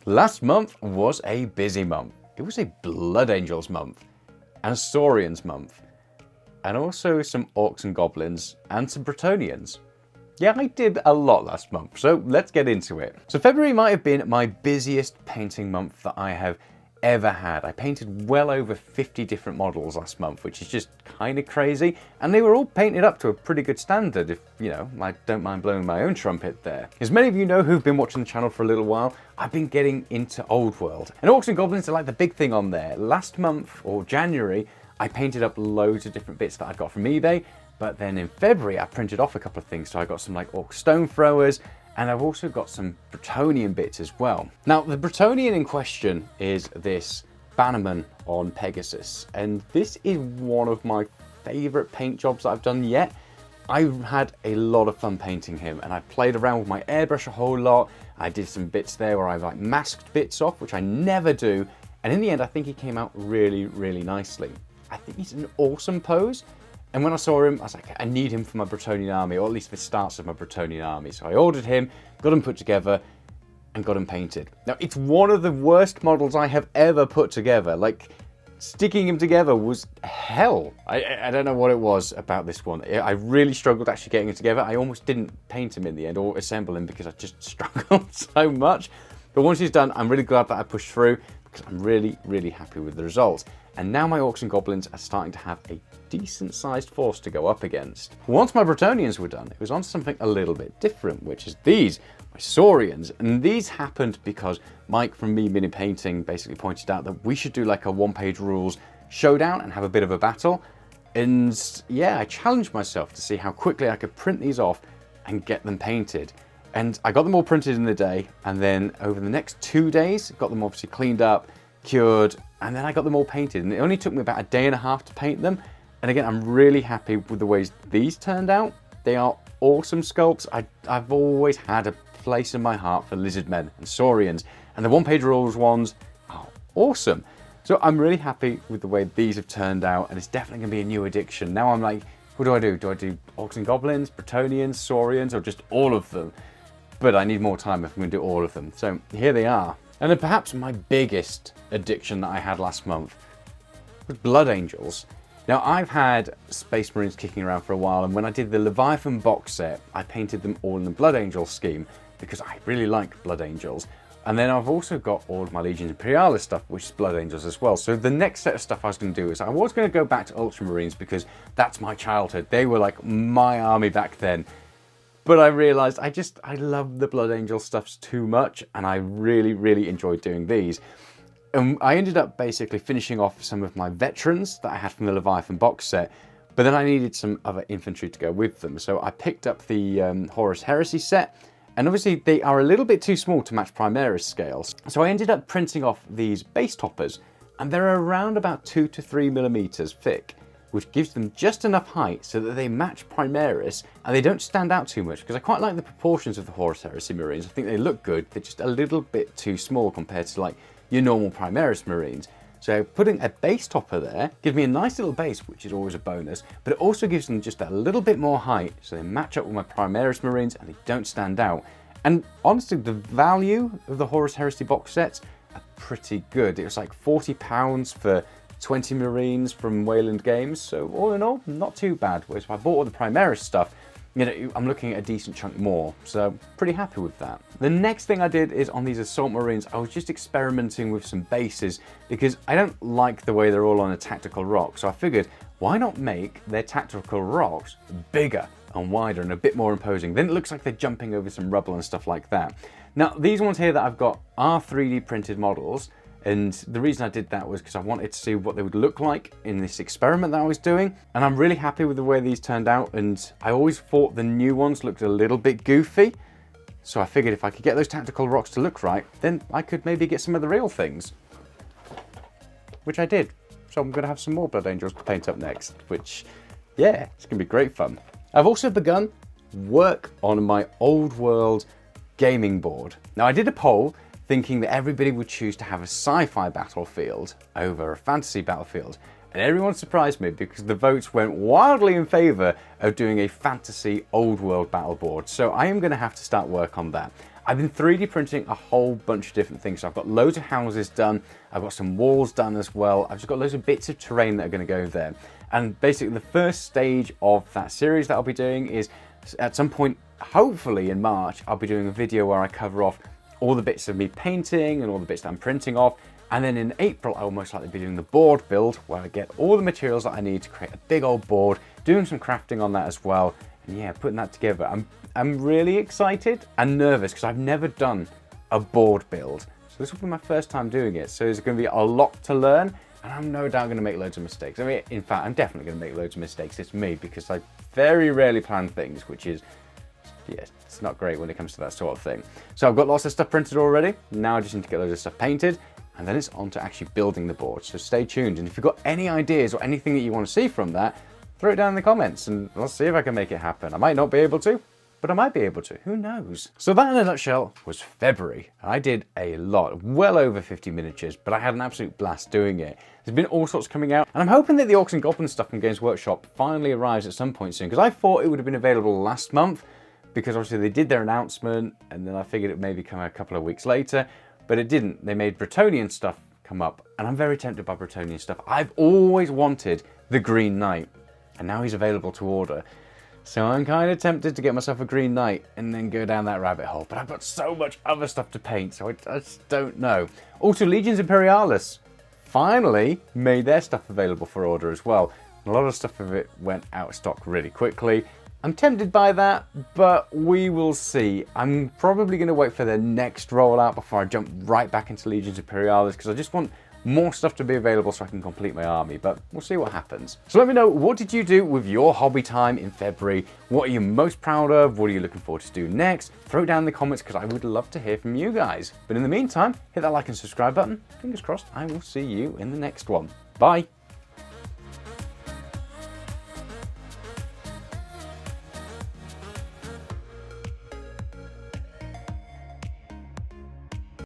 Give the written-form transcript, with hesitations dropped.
Last month was a busy month. It was a Blood Angels month, and a Saurians month, and also some Orcs and Goblins, and some Bretonnians. Yeah, I did a lot last month, so let's get into it. So February might have been my busiest painting month that I have ever had. I painted well over 50 different models last month, which is just kind of crazy, and they were all painted up to a pretty good standard, if, you know, I don't mind blowing my own trumpet there. As many of you know who've been watching the channel for a little while, I've been getting into Old World, and Orcs and Goblins are like the big thing on there. Last month, or January, I painted up loads of different bits that I got from eBay, but then in February I printed off a couple of things, so I got some like Orc stone throwers, and I've also got some Bretonnian bits as well. Now, the Bretonnian in question is this Bannerman on Pegasus, and this is one of my favourite paint jobs that I've done yet. I've had a lot of fun painting him, and I played around with my airbrush a whole lot. I did some bits there where I like masked bits off, which I never do, and in the end I think he came out really, really nicely. I think he's an awesome pose. And when I saw him, I was like, I need him for my Bretonnian army, or at least the starts of my Bretonnian army. So I ordered him, got him put together, and got him painted. Now, it's one of the worst models I have ever put together. Like, sticking him together was hell. I don't know what it was about this one. I really struggled actually getting it together. I almost didn't paint him in the end, or assemble him, because I just struggled so much. But once he's done, I'm really glad that I pushed through, because I'm really, really happy with the results. And now my Orcs and Goblins are starting to have a decent sized force to go up against. Once my Bretonnians were done, it was on something a little bit different, which is these, my Saurians. And these happened because Mike from Me Mini Painting basically pointed out that we should do like a one-page rules showdown and have a bit of a battle. And yeah, I challenged myself to see how quickly I could print these off and get them painted. And I got them all printed in the day, and then over the next 2 days, got them obviously cleaned up, cured, and then I got them all painted. And it only took me about a day and a half to paint them. And again, I'm really happy with the ways these turned out. They are awesome sculpts. I've always had a place in my heart for lizardmen and saurians, and the one-page rules ones are awesome. So I'm really happy with the way these have turned out, and it's definitely going to be a new addiction. Now I'm like, what do I do? Do I do Orcs and Goblins, Bretonnians, Saurians, or just all of them? But I need more time if I'm going to do all of them. So here they are. And then perhaps my biggest addiction that I had last month was Blood Angels. Now, I've had Space Marines kicking around for a while, and when I did the Leviathan box set, I painted them all in the Blood Angel scheme because I really like Blood Angels. And then I've also got all of my Legions Imperialis stuff, which is Blood Angels as well. So the next set of stuff I was going to do is I was going to go back to Ultramarines because that's my childhood. They were like my army back then. But I realised I love the Blood Angel stuffs too much, and I really, really enjoyed doing these. And I ended up basically finishing off some of my veterans that I had from the Leviathan box set, but then I needed some other infantry to go with them. So I picked up the Horus Heresy set, and obviously they are a little bit too small to match Primaris scales. So I ended up printing off these base toppers, and they're around about 2 to 3 millimeters thick, which gives them just enough height so that they match Primaris and they don't stand out too much, because I quite like the proportions of the Horus Heresy Marines. I think they look good. They're just a little bit too small compared to like your normal Primaris Marines. So putting a base topper there gives me a nice little base, which is always a bonus, but it also gives them just a little bit more height so they match up with my Primaris Marines and they don't stand out. And honestly, the value of the Horus Heresy box sets are pretty good. It was like £40 for 20 Marines from Wayland Games, so all in all, not too bad. Whereas if I bought all the Primaris stuff, you know, I'm looking at a decent chunk more, so pretty happy with that. The next thing I did is on these Assault Marines, I was just experimenting with some bases because I don't like the way they're all on a tactical rock, so I figured, why not make their tactical rocks bigger and wider and a bit more imposing? Then it looks like they're jumping over some rubble and stuff like that. Now, these ones here that I've got are 3D printed models, and the reason I did that was because I wanted to see what they would look like in this experiment that I was doing. And I'm really happy with the way these turned out. And I always thought the new ones looked a little bit goofy. So I figured if I could get those tactical rocks to look right, then I could maybe get some of the real things. Which I did. So I'm going to have some more Blood Angels to paint up next, which, yeah, it's going to be great fun. I've also begun work on my Old World gaming board. Now, I did a poll thinking that everybody would choose to have a sci-fi battlefield over a fantasy battlefield. And everyone surprised me because the votes went wildly in favour of doing a fantasy old world battle board. So I am going to have to start work on that. I've been 3D printing a whole bunch of different things. So I've got loads of houses done. I've got some walls done as well. I've just got loads of bits of terrain that are going to go there. And basically the first stage of that series that I'll be doing is at some point, hopefully in March, I'll be doing a video where I cover off all the bits of me painting and all the bits that I'm printing off. And then in April, I will most likely be doing the board build where I get all the materials that I need to create a big old board, doing some crafting on that as well. And yeah, putting that together. I'm really excited and nervous because I've never done a board build. So this will be my first time doing it. So there's going to be a lot to learn, and I'm no doubt going to make loads of mistakes. I mean, in fact, I'm definitely going to make loads of mistakes. It's me, because I very rarely plan things, which is, yeah, it's not great when it comes to that sort of thing. So I've got lots of stuff printed already. Now I just need to get loads of stuff painted, and then it's on to actually building the board. So stay tuned. And if you've got any ideas or anything that you want to see from that, throw it down in the comments and I'll see if I can make it happen. I might not be able to, but I might be able to, who knows? So that in a nutshell was February. I did a lot, well over 50 miniatures, but I had an absolute blast doing it. There's been all sorts coming out, and I'm hoping that the Orcs and Goblins stuff from Games Workshop finally arrives at some point soon, because I thought it would have been available last month, because obviously they did their announcement, and then I figured it maybe come out a couple of weeks later, but it didn't. They made Bretonnian stuff come up, and I'm very tempted by Bretonnian stuff. I've always wanted the Green Knight, and now he's available to order. So I'm kind of tempted to get myself a Green Knight and then go down that rabbit hole. But I've got so much other stuff to paint, so I just don't know. Also, Legions Imperialis finally made their stuff available for order as well. A lot of stuff of it went out of stock really quickly. I'm tempted by that, but we will see. I'm probably going to wait for their next rollout before I jump right back into Legions Imperialis, because I just want more stuff to be available so I can complete my army, but we'll see what happens. So let me know, what did you do with your hobby time in February? What are you most proud of? What are you looking forward to do next? Throw it down in the comments, because I would love to hear from you guys. But in the meantime, hit that like and subscribe button. Fingers crossed, I will see you in the next one. Bye.